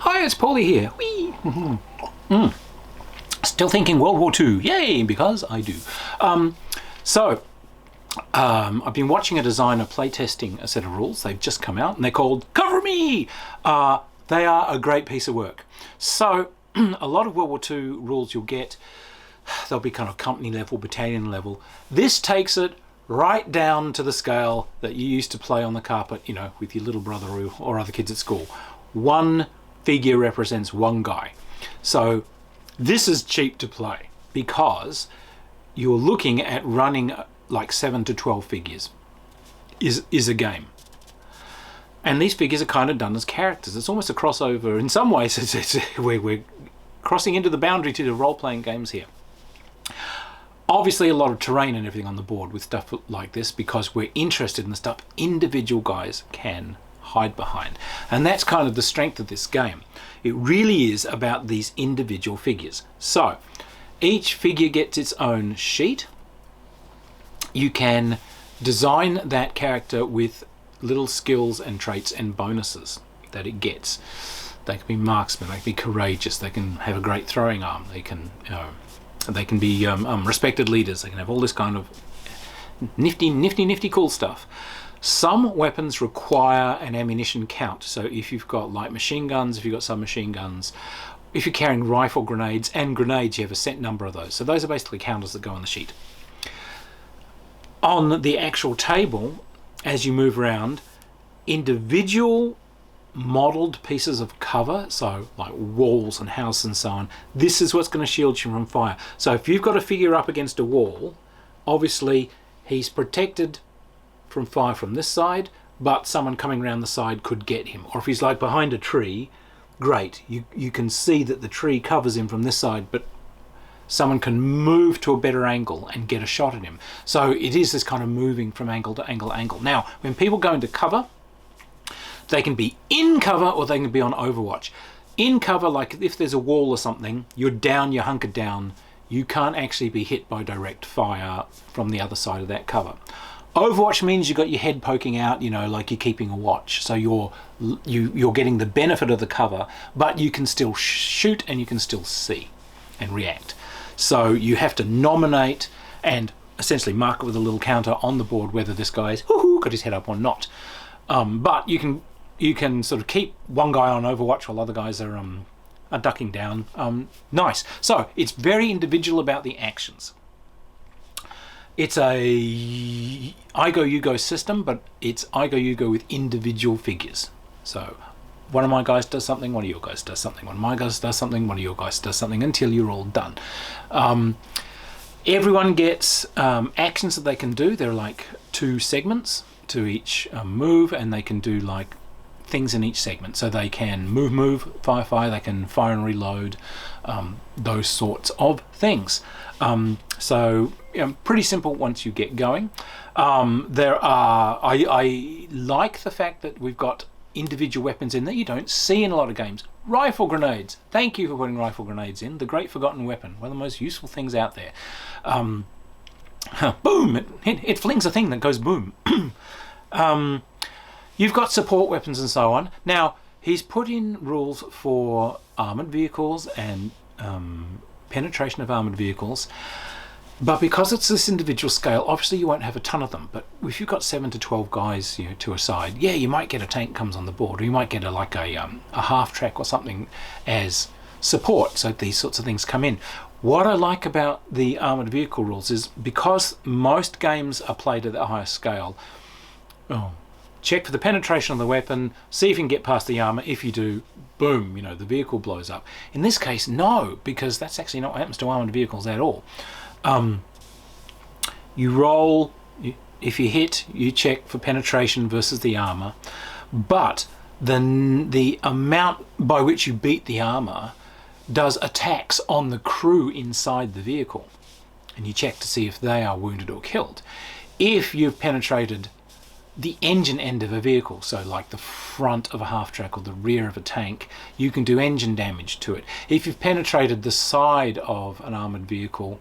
Hi, it's Paulie here. Whee! Still thinking World War II. Yay, because I do. I've been watching a designer playtesting a set of rules. They've just come out and they're called Cover Me! They are a great piece of work. So a lot of World War II rules you'll get, they'll be kind of company level, battalion level. This takes it right down to the scale that you used to play on the carpet, you know, with your little brother or other kids at school. One figure represents one guy. So this is cheap to play because you're looking at running like 7 to 12 figures is a game. And these figures are kind of done as characters. It's almost a crossover. In some ways, we're crossing into the boundary to the role-playing games here. Obviously, a lot of terrain and everything on the board with stuff like this because we're interested in the stuff individual guys can hide behind. And that's kind of the strength of this game. It really is about these individual figures. So each figure gets its own sheet. You can design that character with little skills and traits and bonuses that it gets. They can be marksmen, they can be courageous, they can have a great throwing arm, they can be respected leaders, they can have all this kind of nifty cool stuff. Some weapons require an ammunition count. So if you've got light machine guns, if you've got submachine guns, if you're carrying rifle grenades and grenades, you have a set number of those. So those are basically counters that go on the sheet. On the actual table, as you move around, individual modeled pieces of cover, so like walls and houses and so on, this is what's going to shield you from fire. So if you've got a figure up against a wall, obviously he's protected from fire from this side, but someone coming around the side could get him. Or if he's like behind a tree, great, you can see that the tree covers him from this side, but someone can move to a better angle and get a shot at him. So it is this kind of moving from angle to angle to angle. Now, when people go into cover, they can be in cover or they can be on Overwatch. In cover, like if there's a wall or something, you're down, you're hunkered down, you can't actually be hit by direct fire from the other side of that cover. Overwatch means you've got your head poking out, you know, like you're keeping a watch. So you're getting the benefit of the cover, but you can still shoot and you can still see and react. So you have to nominate and essentially mark it with a little counter on the board whether this guy's got his head up or not. But you can sort of keep one guy on Overwatch while other guys are ducking down. Nice. So it's very individual about the actions. It's a I go you go system, but it's I go you go with individual figures. So one of my guys does something, one of your guys does something, one of my guys does something, one of your guys does something, until you're all done. Everyone gets actions that they can do. There are like 2 segments to each move, and they can do like things in each segment. So they can move, fire, they can fire and reload, those sorts of things. So pretty simple once you get going. I like the fact that we've got individual weapons in that you don't see in a lot of games. Rifle grenades. Thank you for putting rifle grenades in. The great forgotten weapon. One of the most useful things out there. Boom! It flings a thing that goes boom. You've got support weapons and so on. Now, he's put in rules for armoured vehicles and penetration of armoured vehicles. But because it's this individual scale, obviously you won't have a ton of them. But if you've got 7 to 12 guys, you know, to a side, yeah, you might get a tank comes on the board, or you might get a half track or something as support. So these sorts of things come in. What I like about the armoured vehicle rules is because most games are played at the highest scale. Check for the penetration of the weapon, see if you can get past the armour. If you do, boom, you know, the vehicle blows up. In this case, no, because that's actually not what happens to armoured vehicles at all. You roll, if you hit, you check for penetration versus the armour, but the amount by which you beat the armour does attacks on the crew inside the vehicle, and you check to see if they are wounded or killed. If you've penetrated the engine end of a vehicle, so like the front of a half-track or the rear of a tank, you can do engine damage to it. If you've penetrated the side of an armoured vehicle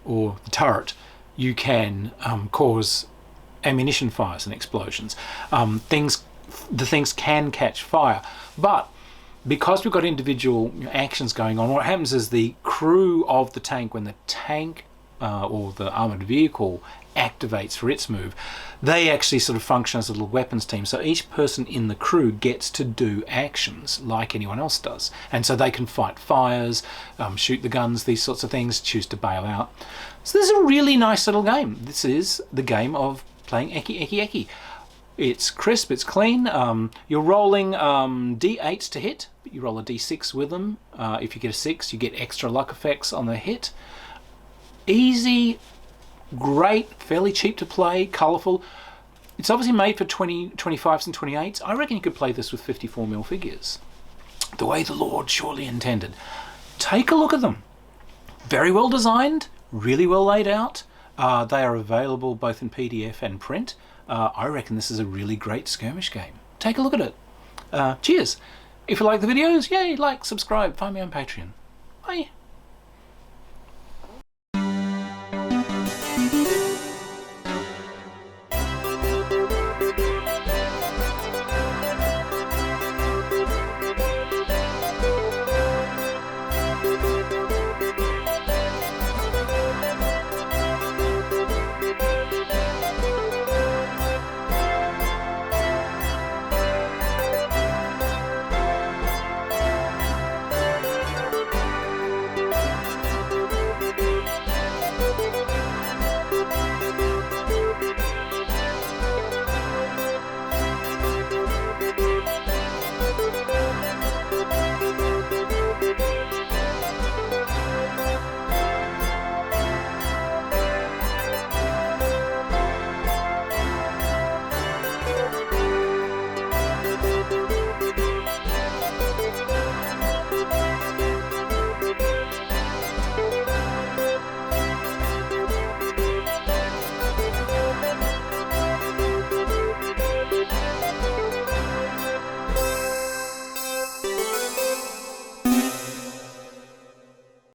or the turret, you can cause ammunition fires and explosions. The things can catch fire, but because we've got individual actions going on, what happens is the crew of the tank, when the tank or the armoured vehicle activates for its move, they actually sort of function as a little weapons team. So each person in the crew gets to do actions like anyone else does. And so they can fight fires, shoot the guns, these sorts of things, choose to bail out. So this is a really nice little game. This is the game of playing Eki Eki Eki. It's crisp, it's clean. You're rolling D8s to hit, but you roll a D6 with them. If you get a 6, you get extra luck effects on the hit. Easy, great, fairly cheap to play, colourful. It's obviously made for 25s and 28s. I reckon you could play this with 54mm figures. The way the Lord surely intended. Take a look at them. Very well designed, really well laid out. They are available both in PDF and print. I reckon this is a really great skirmish game. Take a look at it. Cheers. If you like the videos, yay, like, subscribe, find me on Patreon. Bye.